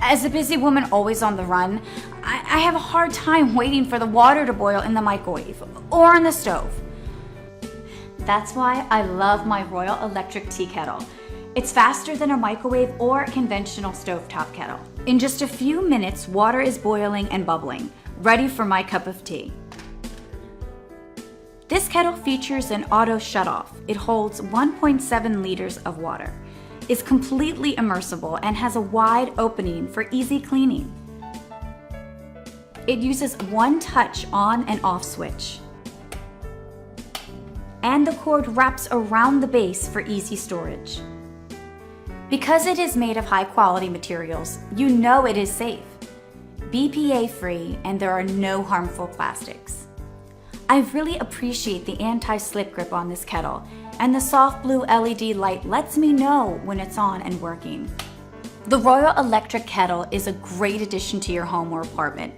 As a busy woman always on the run, I have a hard time waiting for the water to boil in the microwave or on the stove. That's why I love my Royal Electric tea kettle. It's faster than a microwave or conventional stovetop kettle. In just a few minutes, water is boiling and bubbling, ready for my cup of tea. This kettle features an auto shutoff. It holds 1.7 liters of water, is completely immersible, and has a wide opening for easy cleaning. It uses one touch on and off switch. And the cord wraps around the base for easy storage. Because it is made of high quality materials, you know it is safe, BPA free, and there are no harmful plastics. I really appreciate the anti-slip grip on this kettle, and the soft blue LED light lets me know when it's on and working. The Royal Electric Kettle is a great addition to your home or apartment.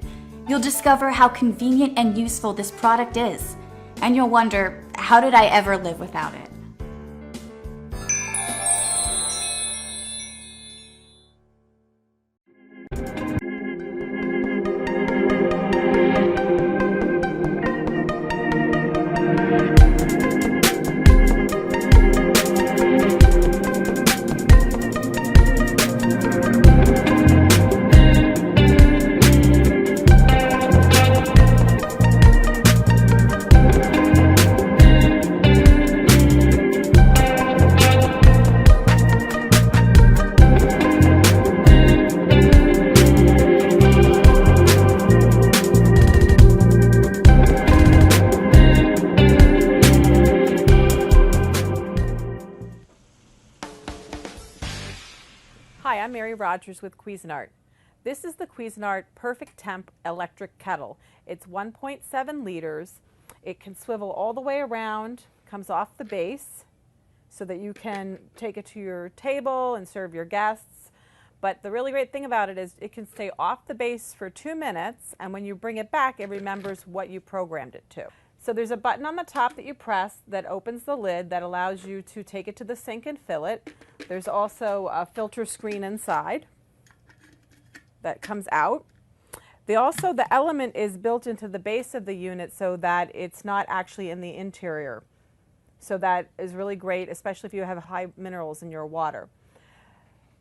You'll discover how convenient and useful this product is, and you'll wonder, how did I ever live without it? Hi, I'm Mary Rogers with Cuisinart. This is the Cuisinart Perfect Temp Electric Kettle. It's 1.7 liters. It can swivel all the way around, comes off the base so that you can take it to your table and serve your guests. But the really great thing about it is it can stay off the base for 2 minutes, and when you bring it back, it remembers what you programmed it to. So there's a button on the top that you press that opens the lid that allows you to take it to the sink and fill it. There's also a filter screen inside that comes out. The element is built into the base of the unit so that it's not actually in the interior. So that is really great, especially if you have high minerals in your water.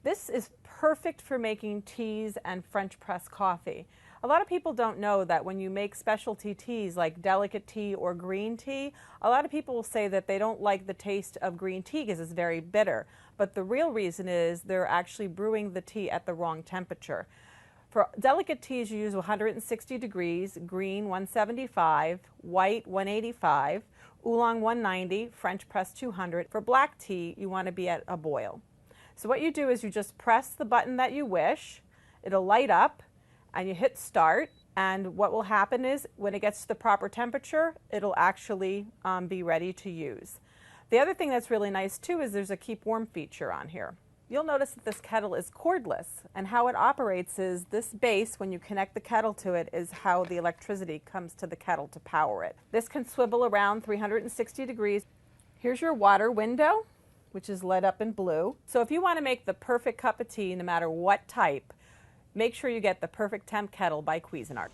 This is perfect for making teas and French press coffee. A lot of people don't know that when you make specialty teas like delicate tea or green tea, a lot of people will say that they don't like the taste of green tea because it's very bitter. But the real reason is they're actually brewing the tea at the wrong temperature. For delicate teas, you use 160 degrees, green 175, white 185, oolong 190, French press 200. For black tea, you want to be at a boil. So what you do is you just press the button that you wish, it'll light up, and you hit start, and what will happen is when it gets to the proper temperature, it'll actually be ready to use. The other thing that's really nice too is there's a keep warm feature on here. You'll notice that this kettle is cordless, and how it operates is this base, when you connect the kettle to it, is how the electricity comes to the kettle to power it. This can swivel around 360 degrees. Here's your water window, which is lit up in blue. So if you want to make the perfect cup of tea, no matter what type, make sure you get the Perfect Temp Kettle by Cuisinart.